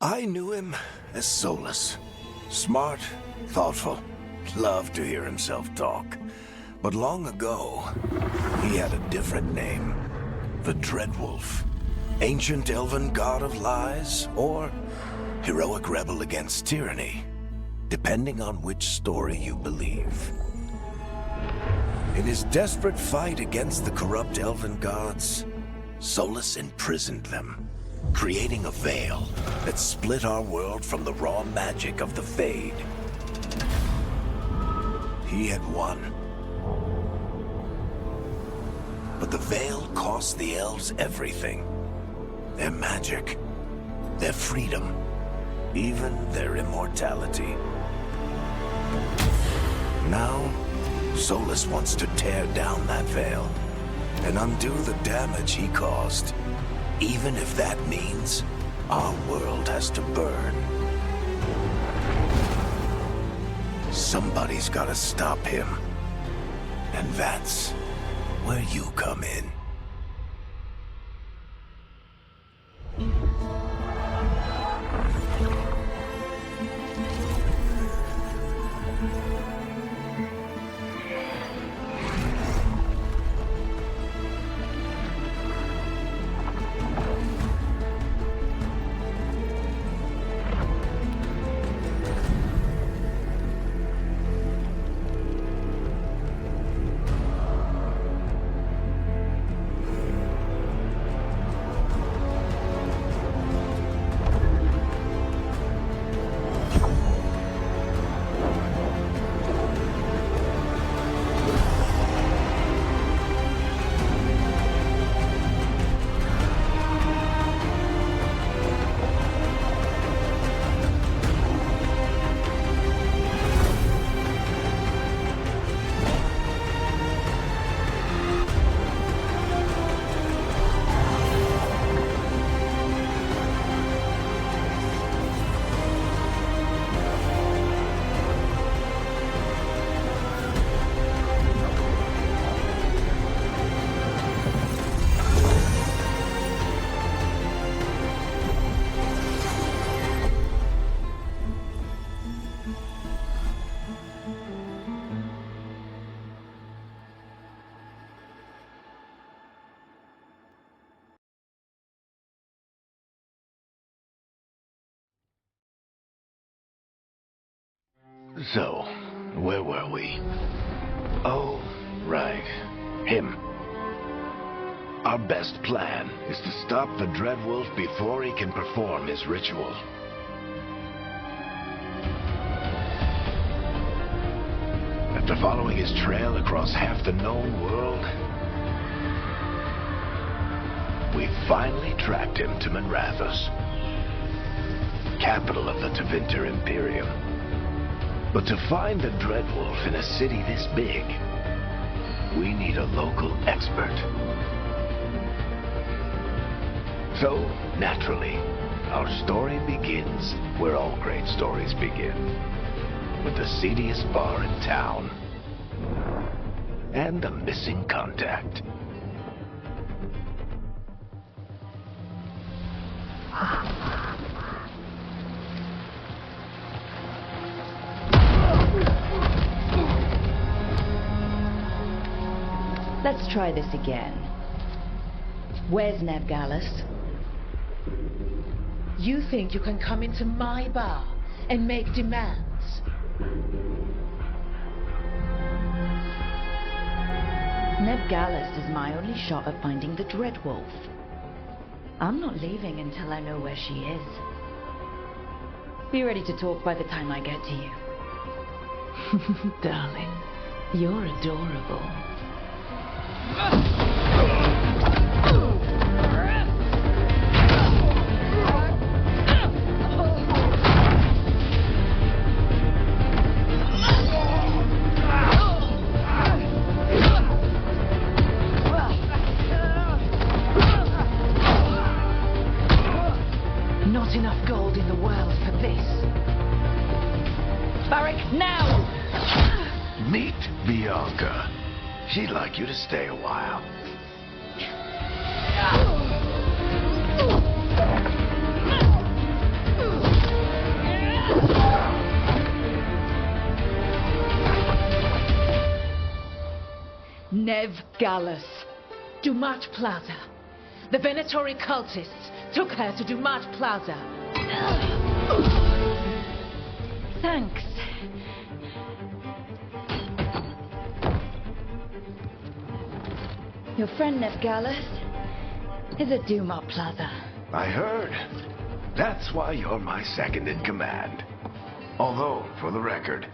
I knew him as Solus. Smart, thoughtful, loved to hear himself talk. But long ago, he had a different name. The Dreadwolf. Ancient elven god of lies, or heroic rebel against tyranny, depending on which story you believe. In his desperate fight against the corrupt elven gods, Solus imprisoned them, creating a veil that split our world from the raw magic of the Fade. He had won. But the veil cost the elves everything. Their magic, their freedom, even their immortality. Now, Solus wants to tear down that veil and undo the damage he caused, even if that means our world has to burn. Somebody's gotta stop him, and that's where you come in. So, where were we? Oh, right. Him. Our best plan is to stop the Dreadwolf before he can perform his ritual. After following his trail across half the known world, we finally tracked him to Manrathus, capital of the Tevinter Imperium. But to find the Dreadwolf in a city this big, we need a local expert. So, naturally, our story begins where all great stories begin, with the seediest bar in town and a missing contact. Let's try this again. Where's Neb Gallus? You think you can come into my bar and make demands? Neb Gallus is my only shot at finding the Dreadwolf. I'm not leaving until I know where she is. Be ready to talk by the time I get to you. Darling, you're adorable. Not enough gold in the world for this. Barrack, now! Meet Bianca. She'd like you to stay a while. Nev Gallus. Dumat Plaza. The Venatori cultists took her to Dumat Plaza. Thanks. Your friend Nev Gallus is at Dumat Plaza. I heard. That's why you're my second in command. Although, for the record,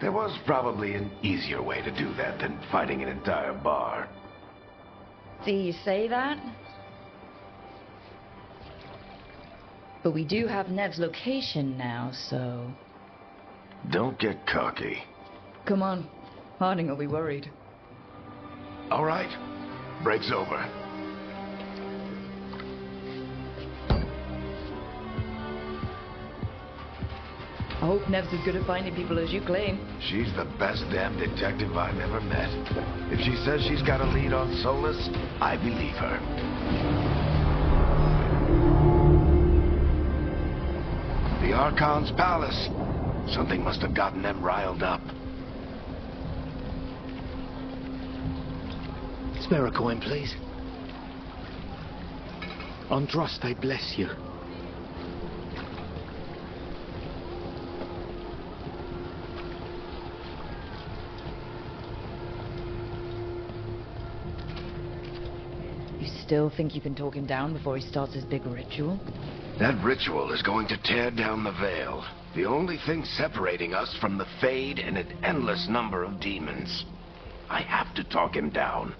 there was probably an easier way to do that than fighting an entire bar. Do you say that? But we do have Nev's location now, so... Don't get cocky. Come on. Harding will be worried. All right. Break's over. I hope Nev's as good at finding people as you claim. She's the best damn detective I've ever met. If she says she's got a lead on Solus, I believe her. The Archon's palace. Something must have gotten them riled up. Spare a coin, please. Andraste bless you. You still think you can talk him down before he starts his big ritual? That ritual is going to tear down the veil. The only thing separating us from the Fade and an endless number of demons. I have to talk him down.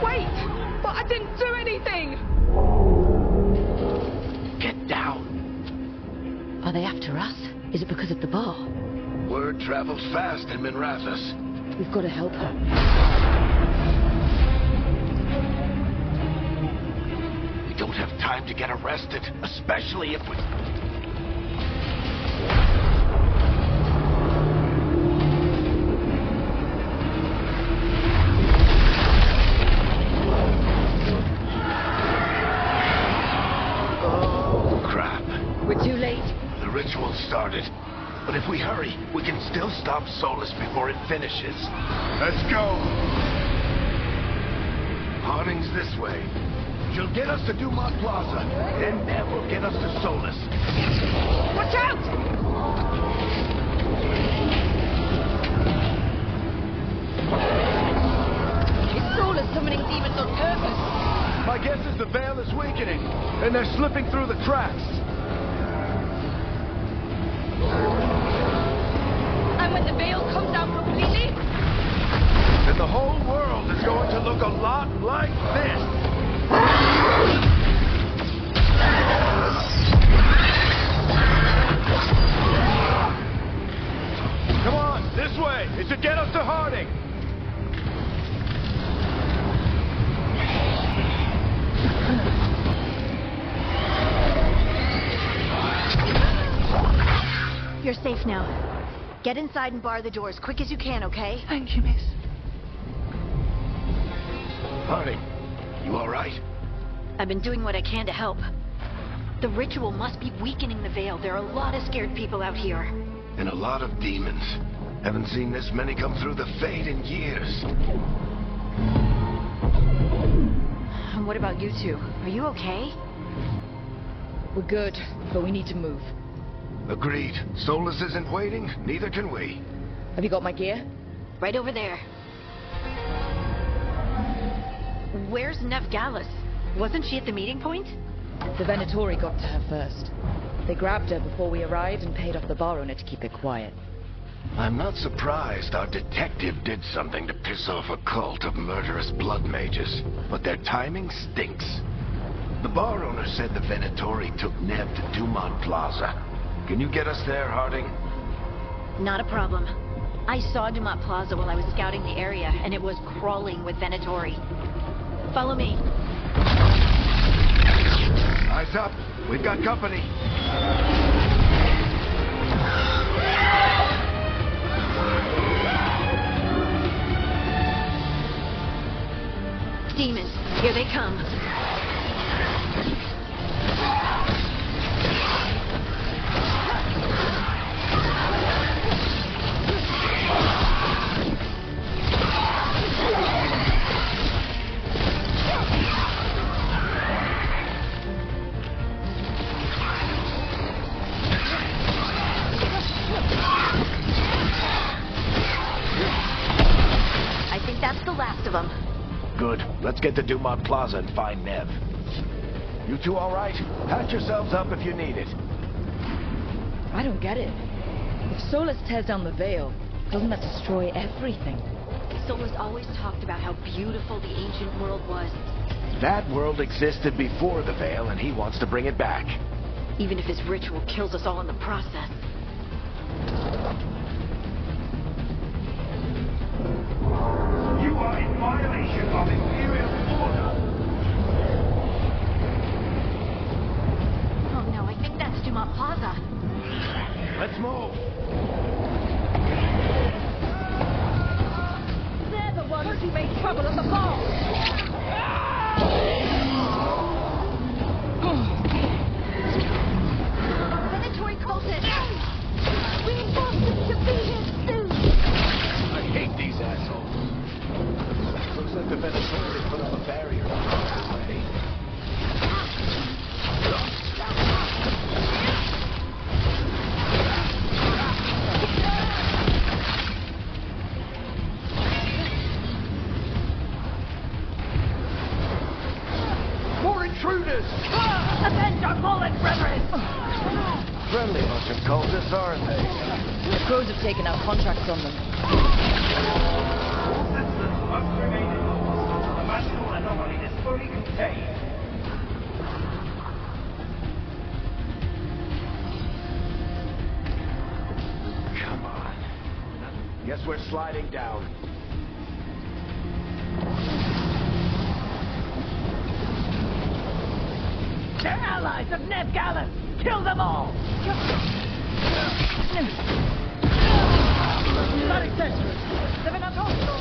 Wait! But I didn't do anything! Get down. Are they after us? Is it because of the bar? Word travels fast in Minrathous. We've got to help her. We don't have time to get arrested, especially if we... Oh, crap. We're too late. The ritual started. But if we hurry, we can still stop Solus before it finishes. Let's go! Harding's this way. She'll get us to Dumat Plaza, and Nev will get us to Solus. Watch out! It's Solus summoning demons on purpose. My guess is the veil is weakening, and they're slipping through the cracks. And when the veil comes down completely, And the whole world is going to look a lot like this. Come on, this way. It should get us to Harding. You're safe now. Get inside and bar the doors quick as you can, okay? Thank you, miss. Harding, you all right? I've been doing what I can to help. The ritual must be weakening the veil. There are a lot of scared people out here. And a lot of demons. Haven't seen this many come through the Fade in years. And what about you two? Are you okay? we're good, but we need to move. Agreed. Solus isn't waiting, neither can we. Have you got my gear? Right over there. Where's Nev Gallus? Wasn't she at the meeting point? The Venatori got to her first. They grabbed her before we arrived and paid off the bar owner to keep it quiet. I'm not surprised our detective did something to piss off a cult of murderous blood mages, but their timing stinks. The bar owner said the Venatori took Nev to Dumat Plaza. Can you get us there, Harding? Not a problem. I saw Dumat Plaza while I was scouting the area, and it was crawling with Venatori. Follow me. Eyes up. We've got company. Demons, here they come. Let's get to Dumont Plaza and find Nev. You two all right? Patch yourselves up if you need it. I don't get it. If Solus tears down the Veil, doesn't that destroy everything? Solus always talked about how beautiful the ancient world was. That world existed before the Veil, and he wants to bring it back. Even if his ritual kills us all in the process. You are in violation of Imperial order. Oh no, I think that's Dumont Plaza. Let's move. They're the ones who made trouble at the ball. Venatory cultists! Reinforcements should be here soon! I hate these assholes. Looks like the Venatori put up a barrier to block the way. More intruders! Avenge our fallen brethren! Friendly bunch of cultists, aren't they? The crows have taken out contracts on them. All citizens must remain indoors until the magical anomaly is fully contained. Come on. Guess we're sliding down. They're allies of Ned Gallus! Kill them all! Bloody sentinels! Living up hospital!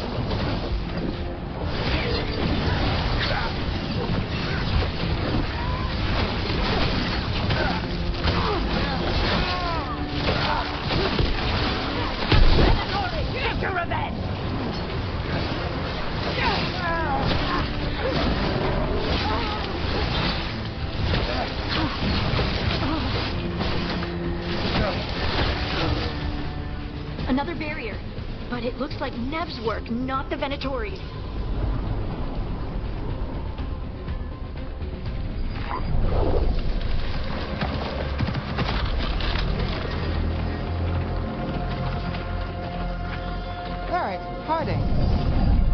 Get your revenge! Another barrier. But it looks like Nev's work, not the Venatori's. Alright, hiding.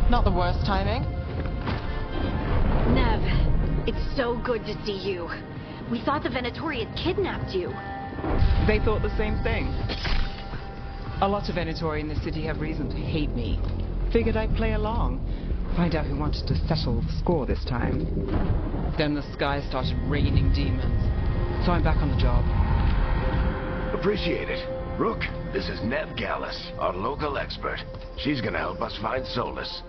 Not the worst timing. Nev, it's so good to see you. We thought the Venatori had kidnapped you. They thought the same thing. A lot of Venatori in the city have reason to hate me. Figured I'd play along. Find out who wanted to settle the score this time. Then the sky started raining demons. So I'm back on the job. Appreciate it. Rook, this is Nev Gallus, our local expert. She's gonna help us find Solus.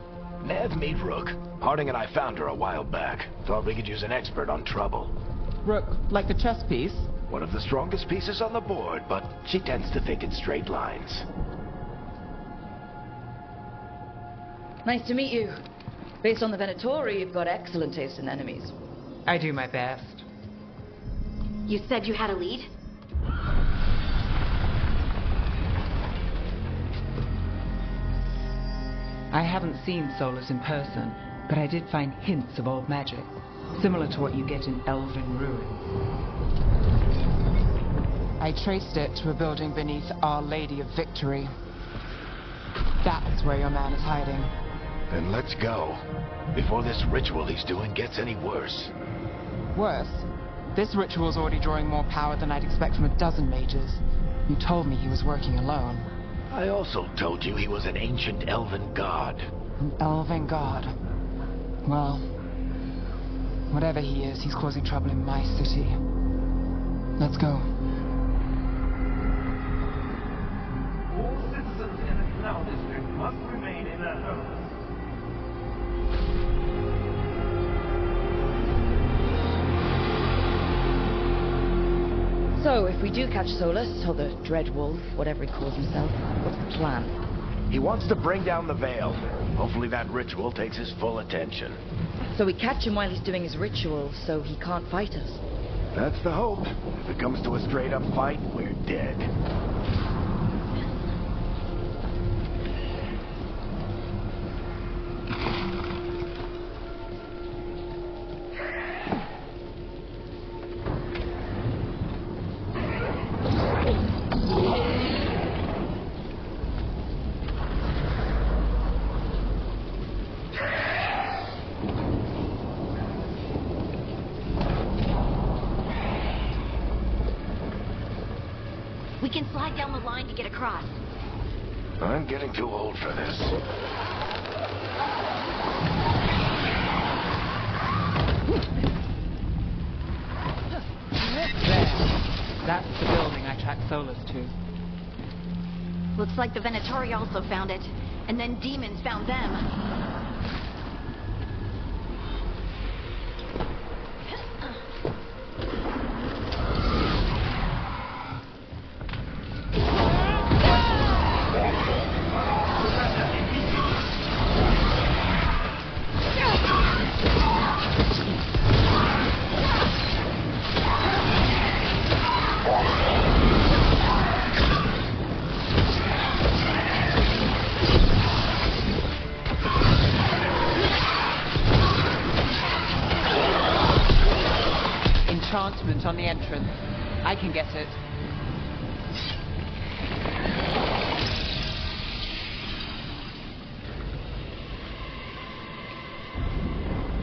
Nev, meet Rook. Harding and I found her a while back. Thought we could use an expert on trouble. Rook, like the chess piece? One of the strongest pieces on the board, but she tends to think in straight lines. Nice to meet you. Based on the Venatori, you've got excellent taste in enemies. I do my best. You said you had a lead? I haven't seen Solus in person, but I did find hints of old magic, similar to what you get in Elven ruins. I traced it to a building beneath Our Lady of Victory. That's where your man is hiding. Then let's go. Before this ritual he's doing gets any worse. Worse, this ritual's already drawing more power than I'd expect from a dozen mages. You told me he was working alone. I also told you he was an ancient elven god. An elven god. Well, whatever he is, he's causing trouble in my city. Let's go. All citizens in the Canal District must remain in their homes. So, if we do catch Solus, or the Dread Wolf, whatever he calls himself, what's the plan? He wants to bring down the veil. Hopefully that ritual takes his full attention. So we catch him while he's doing his ritual, so he can't fight us. That's the hope. If it comes to a straight-up fight, we're dead. We can slide down the line to get across. I'm getting too old for this. There. That's the building I tracked Solus to. Looks like the Venatori also found it, and then demons found them. Enchantment on the entrance. I can get it.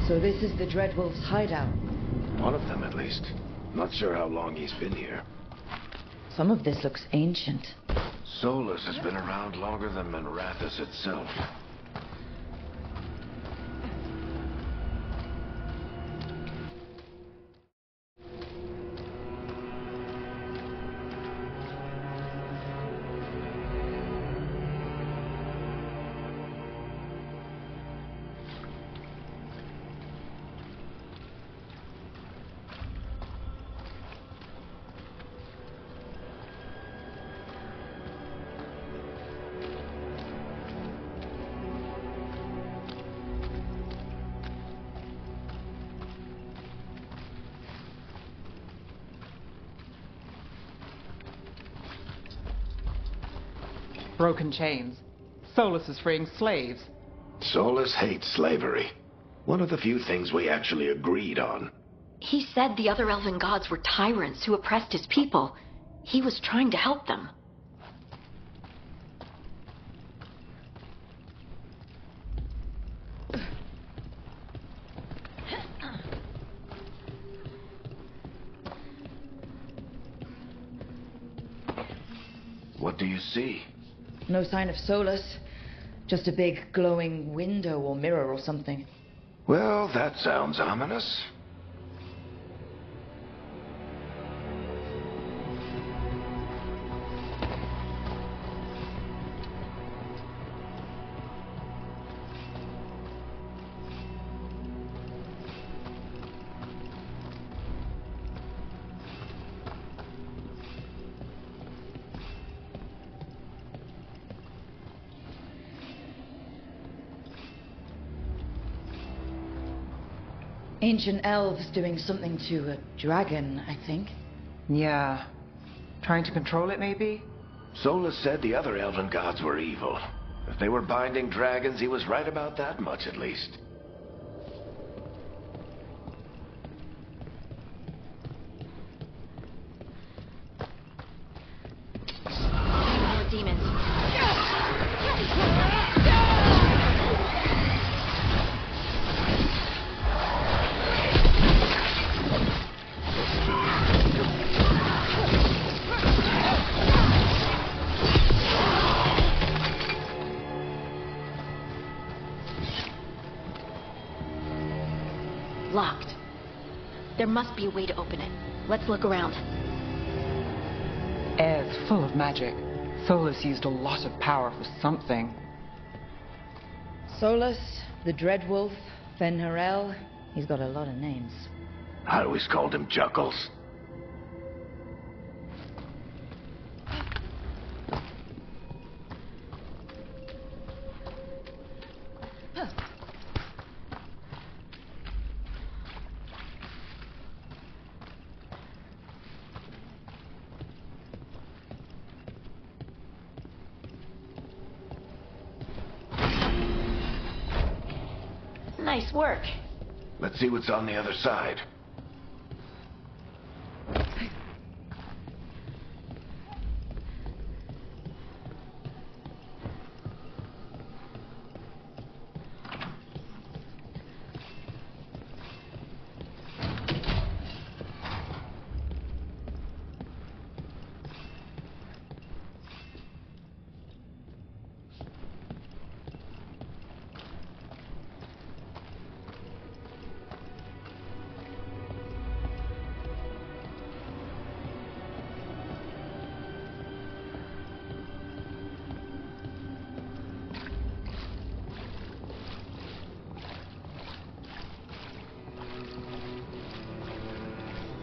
So this is the Dreadwolf's hideout. One of them, at least. Not sure how long he's been here. Some of this looks ancient. Solus has been around longer than Manrathus itself. Broken chains. Solus is freeing slaves. Solus hates slavery. One of the few things we actually agreed on. He said the other elven gods were tyrants who oppressed his people. He was trying to help them. What do you see? No sign of Solus. Just a big glowing window or mirror or something. Well, that sounds ominous. Ancient elves doing something to a dragon, I think. Yeah. Trying to control it, maybe? Solus said the other elven gods were evil. If they were binding dragons, he was right about that much, at least. More demons. Locked. There must be a way to open it. Let's look around. Air's full of magic. Solus used a lot of power for something. Solus, the Dreadwolf, Fen'Harel. He's got a lot of names. I always called him Juggles. Nice work. Let's see what's on the other side.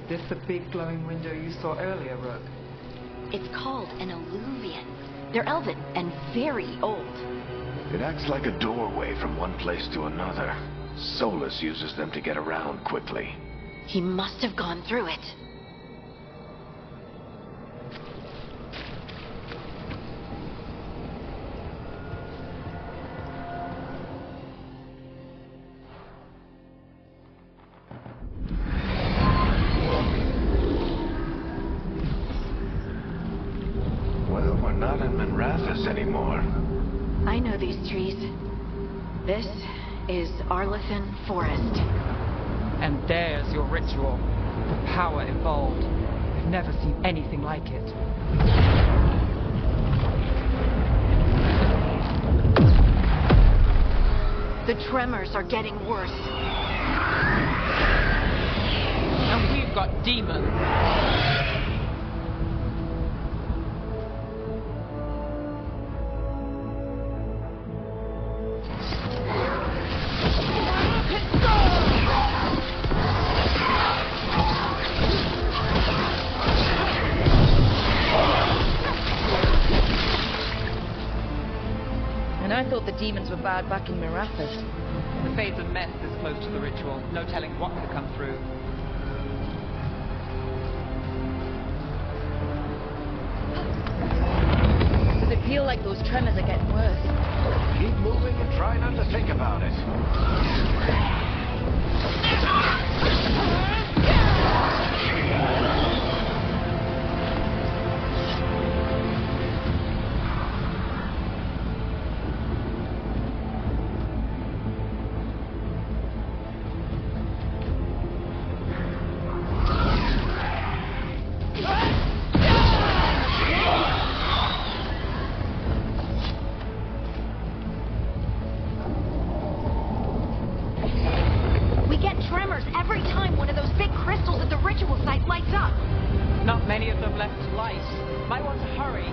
This the big glowing window you saw earlier, Rook? It's called an illuvian. They're elven and very old. It acts like a doorway from one place to another. Solus uses them to get around quickly. He must have gone through it. Well, we're not in Minrathous anymore. I know these trees. This is Arlethan Forest. And there's your ritual. The power involved. I've never seen anything like it. The tremors are getting worse. And we've got demons. And I thought the demons were bad back in Minrathous. The Fade's a mess this close to the ritual. No telling what could come through. Does it feel like those tremors are getting worse? Keep moving and try not to think about it. We get tremors every time one of those big crystals at the ritual site lights up. Not many of them left to light. Might want to hurry.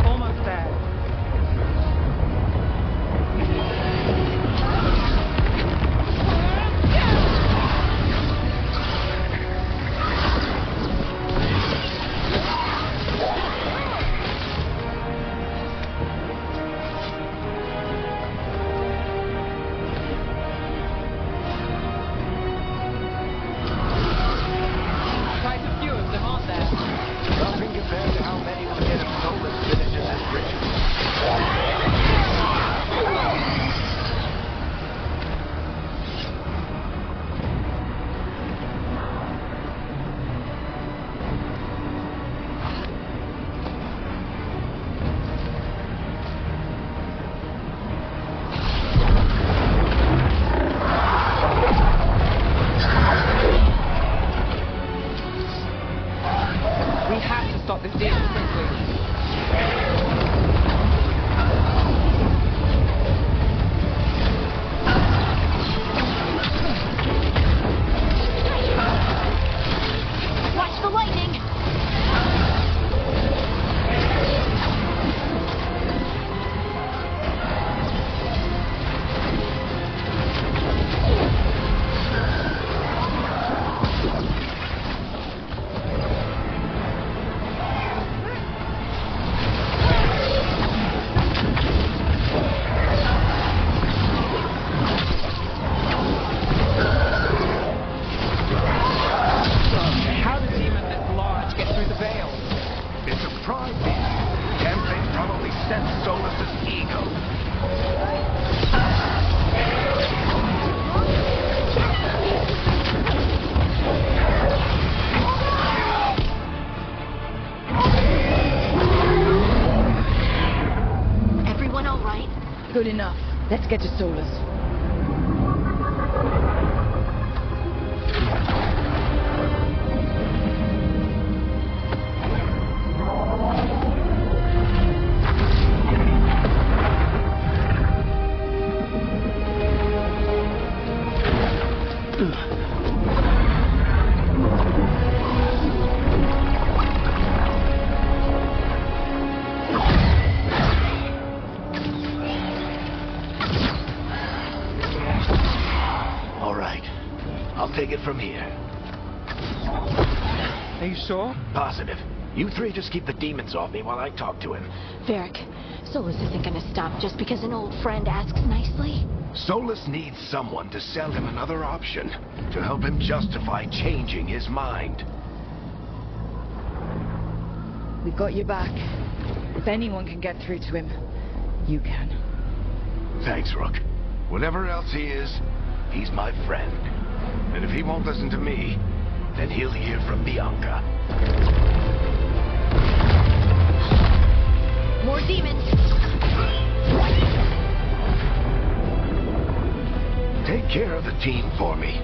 Almost there. Quite a few of them, aren't there? Nothing compared to how many will get if Solus finishes this ritual. We have to stop this demon quickly. Watch the lightning! How did demons this large get through the veil? It's a pride beast. Template probably sensed Solus's ego. Everyone all right? Good enough. Let's get to Solus. take it from here. Are you sure? Positive. You three just keep the demons off me while I talk to him. Varric, Solus isn't gonna stop just because an old friend asks nicely. Solus needs someone to sell him another option, to help him justify changing his mind. We've got your back. If anyone can get through to him, you can. Thanks, Rook. Whatever else he is, he's my friend. And if he won't listen to me, then he'll hear from Bianca. More demons! Take care of the team for me.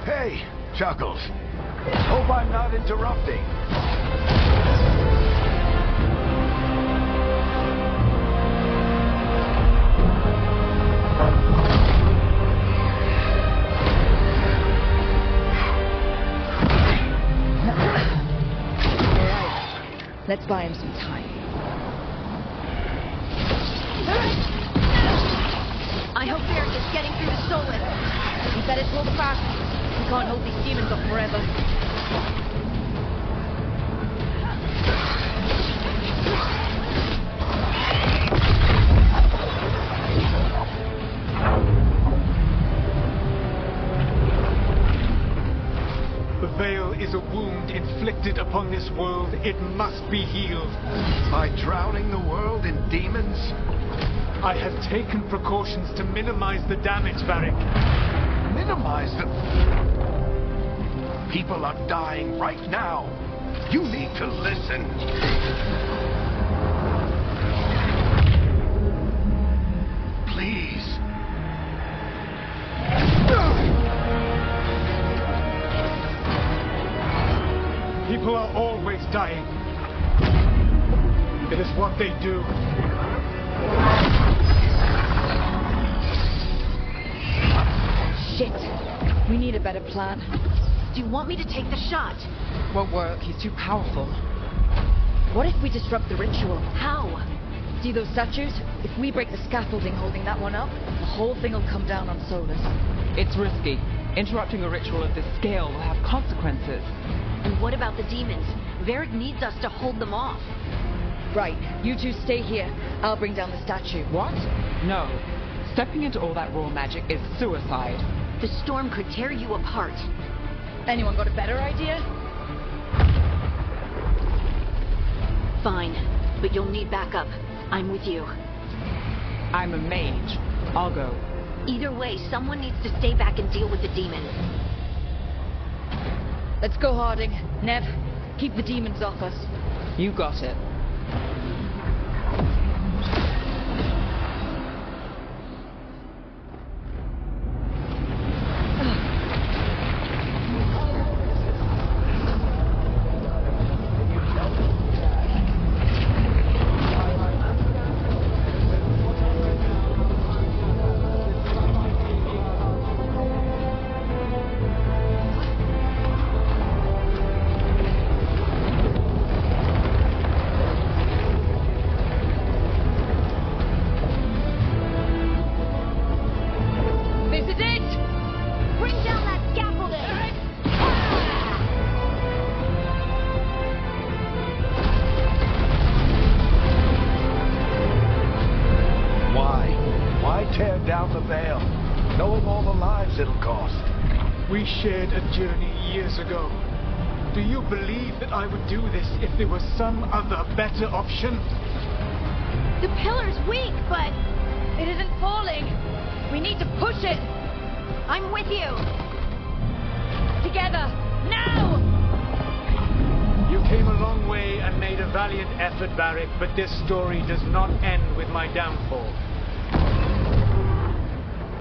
Hey, Chuckles. Hope I'm not interrupting. Let's buy him some time. I hope Varric is getting through to Solus. We better talk fast. We can't hold these demons off forever. The veil is a wound inflicted upon this world. It must be healed. By drowning the world in demons? I have taken precautions to minimize the damage, Varric. Minimize them. People are dying right now. You need to listen. Please. People are always dying. It is what they do. Shit. We need a better plan. Do you want me to take the shot? Won't work. He's too powerful. What if we disrupt the ritual? How? See those statues? If we break the scaffolding holding that one up, the whole thing will come down on Solus. It's risky. Interrupting a ritual of this scale will have consequences. And what about the demons? Varric needs us to hold them off. Right, you two stay here. I'll bring down the statue. What? No. Stepping into all that raw magic is suicide. The storm could tear you apart. Anyone got a better idea? Fine, but you'll need backup. I'm with you. I'm a mage. I'll go. Either way, someone needs to stay back and deal with the demons. Let's go, Harding. Nev, keep the demons off us. You got it. Down the veil, knowing all the lives it'll cost. We shared a journey years ago. Do you believe that I would do this if there was some other better option? The pillar's weak, but It isn't falling. We need to push it. I'm with you. Together. Now! You came a long way and made a valiant effort, Varric, but this story does not end with my downfall.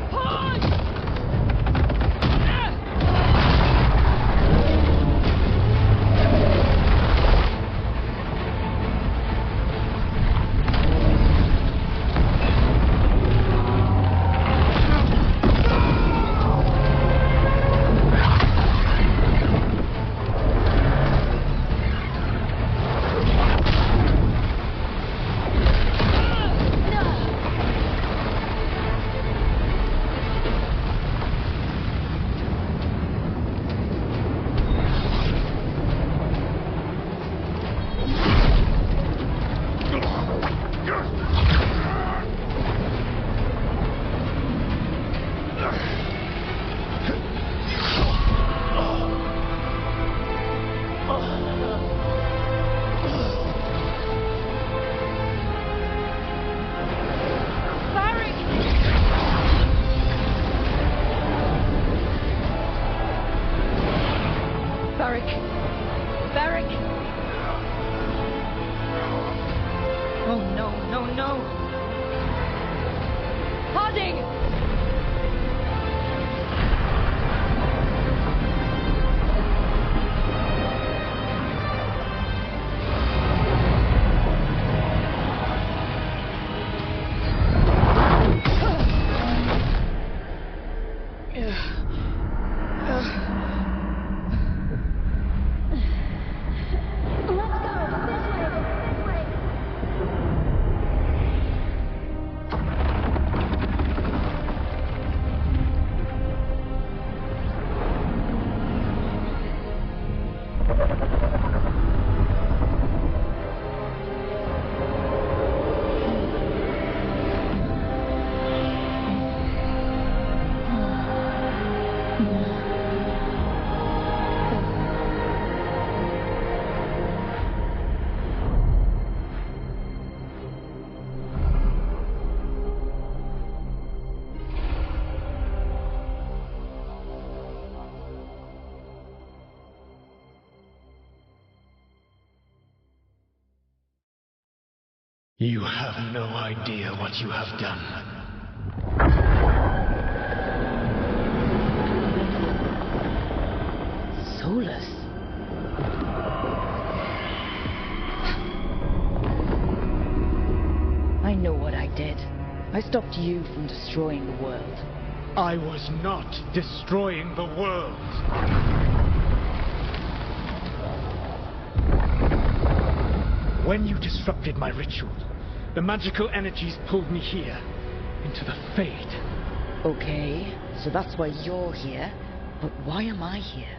Push! no! Harding! You have no idea what you have done. Solus. I know what I did. I stopped you from destroying the world. I was not destroying the world. When you disrupted my ritual, the magical energies pulled me here, into the Fade. Okay, so that's why you're here. But why am I here?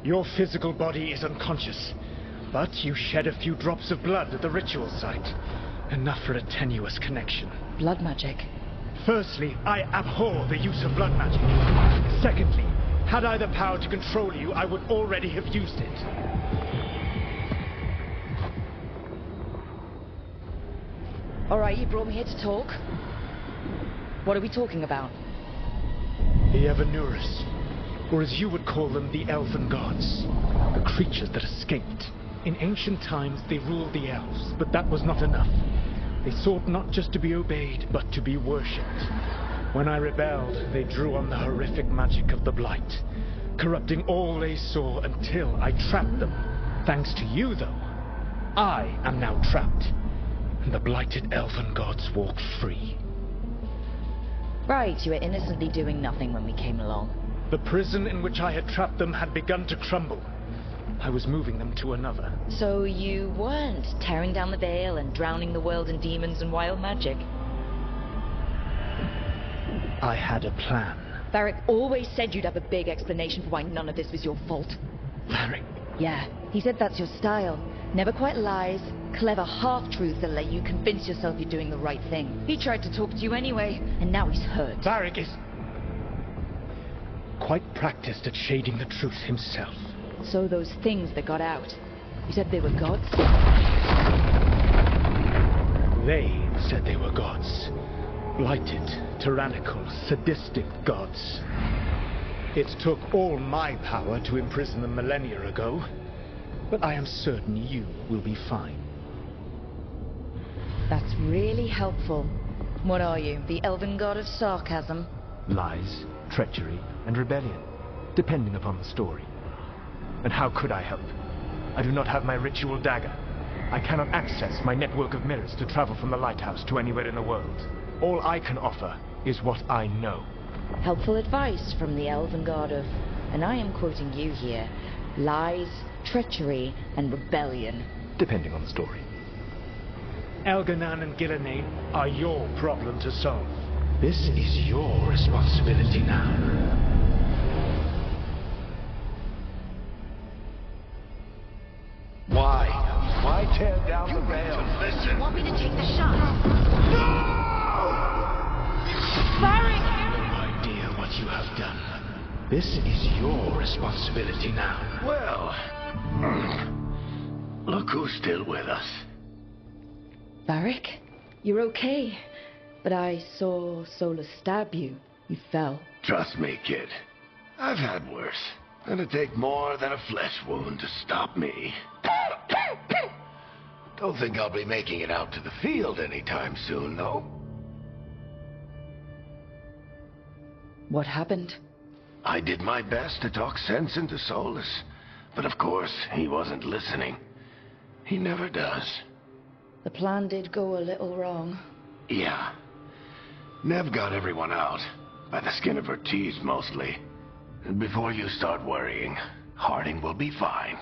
Your physical body is unconscious, but you shed a few drops of blood at the ritual site. Enough for a tenuous connection. Blood magic. Firstly, I abhor the use of blood magic. Secondly, had I the power to control you, I would already have used it. Alright, you brought me here to talk. What are we talking about? The Evanurus, or as you would call them, the Elven Gods. The creatures that escaped. In ancient times, they ruled the elves, but that was not enough. They sought not just to be obeyed, but to be worshipped. When I rebelled, they drew on the horrific magic of the Blight, corrupting all they saw until I trapped them. Thanks to you, though, I am now trapped. And the blighted Elven Gods walk free. Right, you were innocently doing nothing when we came along. The prison in which I had trapped them had begun to crumble. I was moving them to another. So you weren't tearing down the veil and drowning the world in demons and wild magic? I had a plan. Varric always said you'd have a big explanation for why none of this was your fault. Varric? Yeah, he said that's your style. Never quite lies, clever half-truths that let you convince yourself you're doing the right thing. He tried to talk to you anyway, and now he's hurt. Varric is quite practiced at shading the truth himself. So those things that got out, you said they were gods? They said they were gods. Blighted, tyrannical, sadistic gods. It took all my power to imprison them millennia ago, but I am certain you will be fine. That's really helpful. What are you, the elven god of sarcasm? Lies, treachery, and rebellion, depending upon the story. And how could I help? I do not have my ritual dagger. I cannot access my network of mirrors to travel from the lighthouse to anywhere in the world. All I can offer is what I know. Helpful advice from the elven god of, and I am quoting you here, lies, treachery, and rebellion. Depending on the story. Elganan and Gillenane are your problem to solve. This is your responsibility now. Why tear down the veil? You want me to take the shot? Varric! No idea what you have done. This is your responsibility now. Well, look who's still with us. Varric, you're okay. But I saw Solus stab you. You fell. Trust me, kid. I've had worse. It'd take more than a flesh wound to stop me. Don't think I'll be making it out to the field anytime soon, though. What happened? I did my best to talk sense into Solus, but of course, he wasn't listening. He never does. The plan did go a little wrong. Yeah. Nev got everyone out, by the skin of her teeth mostly. And before you start worrying, Harding will be fine.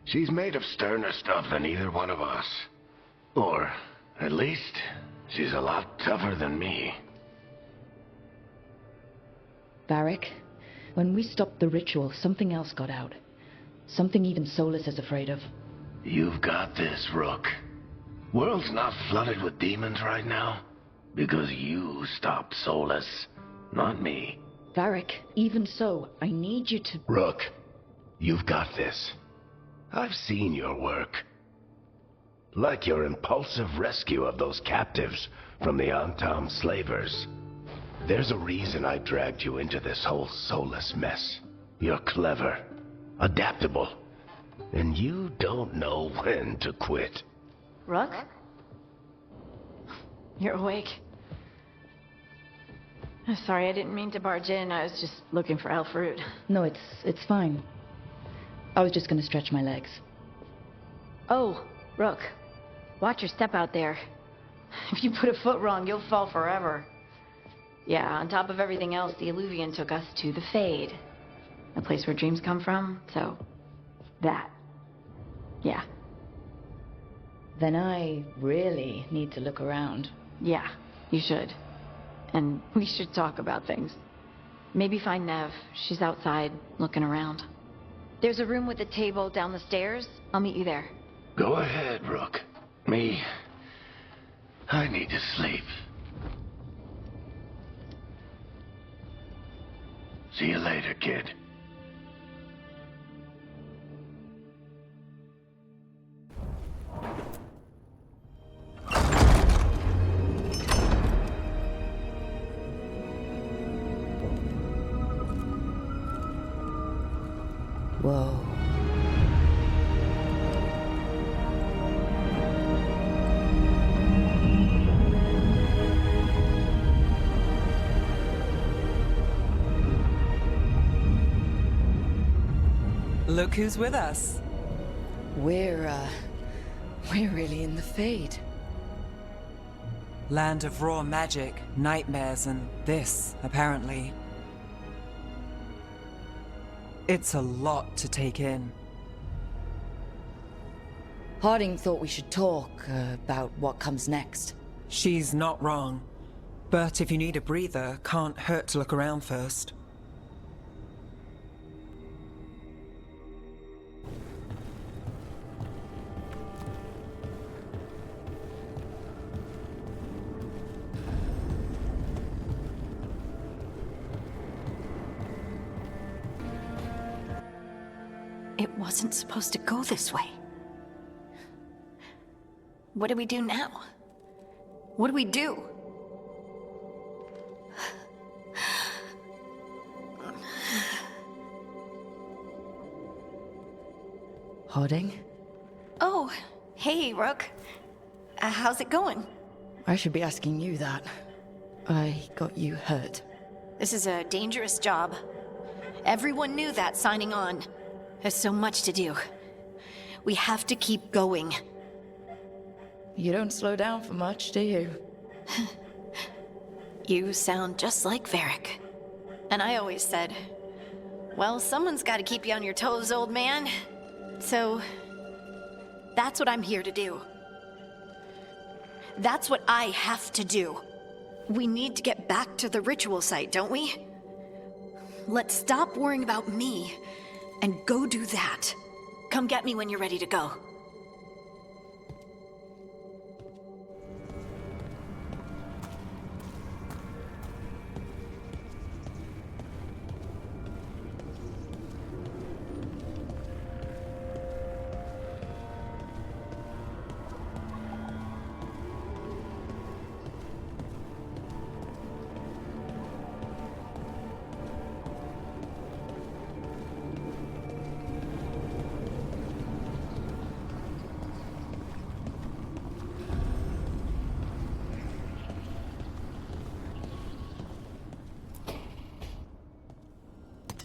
She's made of sterner stuff than either one of us. Or, at least, she's a lot tougher than me. Varric, when we stopped the ritual, something else got out. Something even Solus is afraid of. You've got this, Rook. World's not flooded with demons right now, because you stopped Solus, not me. Varric, even so, I need you to... Rook, you've got this. I've seen your work. Like your impulsive rescue of those captives from the Antam slavers. There's a reason I dragged you into this whole Solus mess. You're clever, adaptable, and you don't know when to quit. Rook? You're awake. I'm sorry, I didn't mean to barge in. I was just looking for Alfred. No, it's fine. I was just gonna stretch my legs. Oh, Rook. Watch your step out there. If you put a foot wrong, you'll fall forever. Yeah, on top of everything else, the Illuvian took us to the Fade. A place where dreams come from, so... that. Yeah. Then I really need to look around. Yeah, you should. And we should talk about things. Maybe find Nev. She's outside, looking around. There's a room with a table down the stairs. I'll meet you there. Go ahead, Rook. Me, I need to sleep. See you later, kid. Whoa. Look who's with us. We're really in the Fade. Land of raw magic, nightmares, and this, apparently. It's a lot to take in. Harding thought we should talk about what comes next. She's not wrong. But if you need a breather, can't hurt to look around first. It wasn't supposed to go this way. What do we do now? What do we do? Harding? Oh, hey, Rook. How's it going? I should be asking you that. I got you hurt. This is a dangerous job. Everyone knew that signing on. There's so much to do. We have to keep going. You don't slow down for much, do you? You sound just like Varric. And I always said, well, someone's got to keep you on your toes, old man. So, that's what I'm here to do. That's what I have to do. We need to get back to the ritual site, don't we? Let's stop worrying about me and go do that. Come get me when you're ready to go.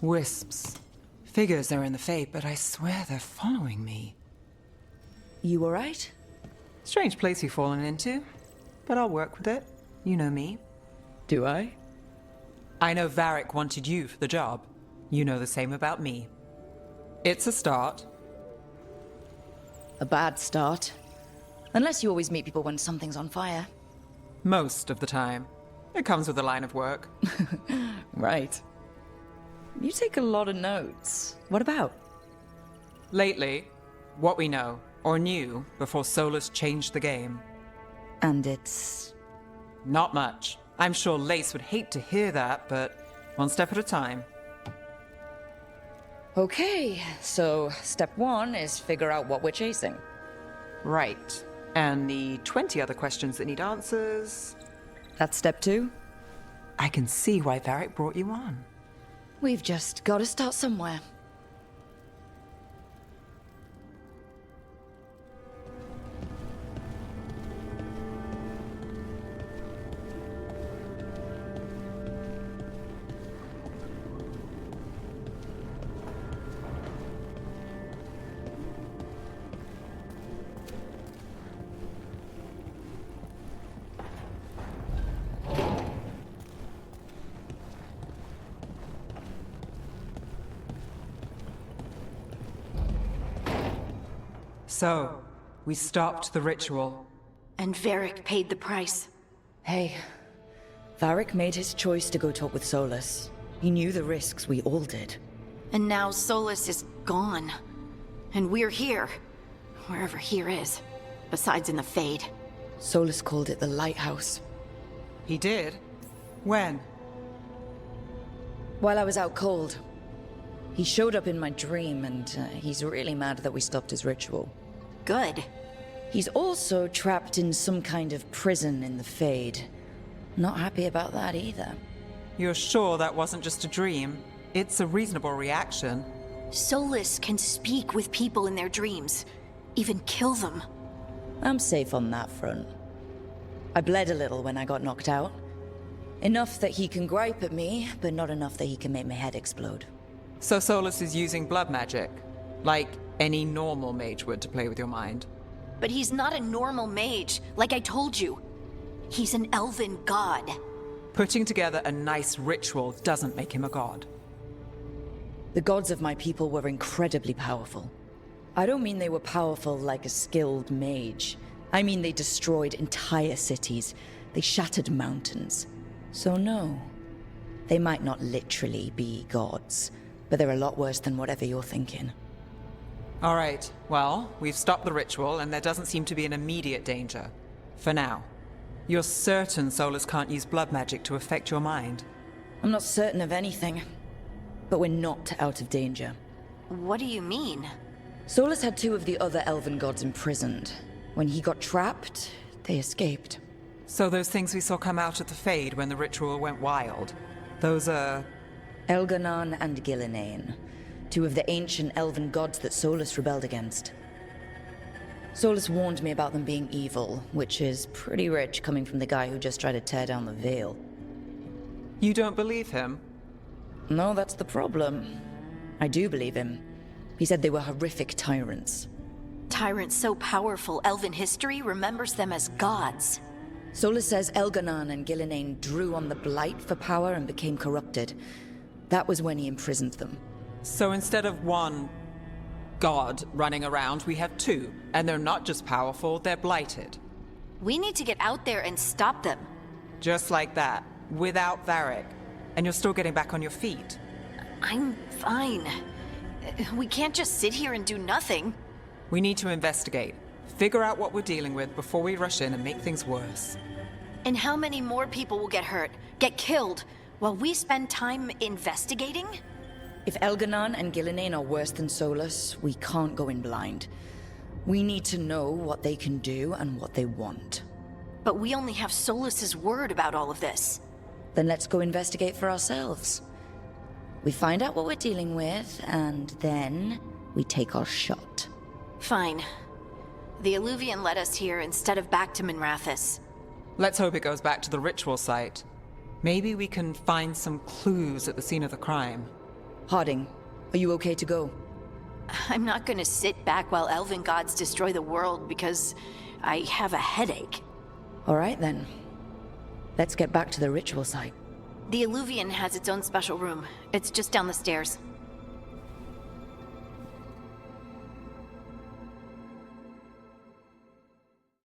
Wisps. Figures they're in the Fade, but I swear they're following me. You alright? Strange place you've fallen into, but I'll work with it. You know me. Do I? I know Varric wanted you for the job. You know the same about me. It's a start. A bad start. Unless you always meet people when something's on fire. Most of the time. It comes with the line of work. Right. You take a lot of notes. What about? Lately, what we know, or knew, before Solus changed the game. And it's... Not much. I'm sure Lace would hate to hear that, but one step at a time. Okay, so step 1 is figure out what we're chasing. Right. And the 20 other questions that need answers... That's step 2? I can see why Varric brought you on. We've just got to start somewhere. So, we stopped the ritual. And Varric paid the price. Hey, Varric made his choice to go talk with Solus. He knew the risks, we all did. And now Solus is gone. And we're here. Wherever here is. Besides in the Fade. Solus called it the Lighthouse. He did? When? While I was out cold. He showed up in my dream, and he's really mad that we stopped his ritual. Good. He's also trapped in some kind of prison in the Fade. Not happy about that either. You're sure that wasn't just a dream? It's a reasonable reaction. Solus can speak with people in their dreams. Even kill them. I'm safe on that front. I bled a little when I got knocked out. Enough that he can gripe at me, but not enough that he can make my head explode. So Solus is using blood magic, like any normal mage would to play with your mind. But he's not a normal mage, like I told you. He's an elven god. Putting together a nice ritual doesn't make him a god. The gods of my people were incredibly powerful. I don't mean they were powerful like a skilled mage. I mean they destroyed entire cities. They shattered mountains. So no, they might not literally be gods. But they're a lot worse than whatever you're thinking. All right, well, we've stopped the ritual, and there doesn't seem to be an immediate danger. For now. You're certain Solus can't use blood magic to affect your mind? I'm not certain of anything. But we're not out of danger. What do you mean? Solus had 2 of the other elven gods imprisoned. When he got trapped, they escaped. So those things we saw come out at the Fade when the ritual went wild, those are... Elganon and Gillinane, 2 of the ancient elven gods that Solus rebelled against. Solus warned me about them being evil, which is pretty rich coming from the guy who just tried to tear down the veil. You don't believe him? No, that's the problem. I do believe him. He said they were horrific tyrants. Tyrants so powerful, elven history remembers them as gods. Solus says Elganon and Gillinane drew on the Blight for power and became corrupted. That was when he imprisoned them. So instead of one god running around, we have 2. And they're not just powerful, they're blighted. We need to get out there and stop them. Just like that, without Varric. And you're still getting back on your feet. I'm fine. We can't just sit here and do nothing. We need to investigate. Figure out what we're dealing with before we rush in and make things worse. And how many more people will get hurt, get killed, while we spend time investigating? If Elganon and Gillinane are worse than Solus, we can't go in blind. We need to know what they can do and what they want. But we only have Solus's word about all of this. Then let's go investigate for ourselves. We find out what we're dealing with, and then we take our shot. Fine. The Illuvian led us here instead of back to Minrathous. Let's hope it goes back to the ritual site. Maybe we can find some clues at the scene of the crime. Harding, are you okay to go? I'm not gonna sit back while elven gods destroy the world because I have a headache. All right then. Let's get back to the ritual site. The Illuvian has its own special room. It's just down the stairs.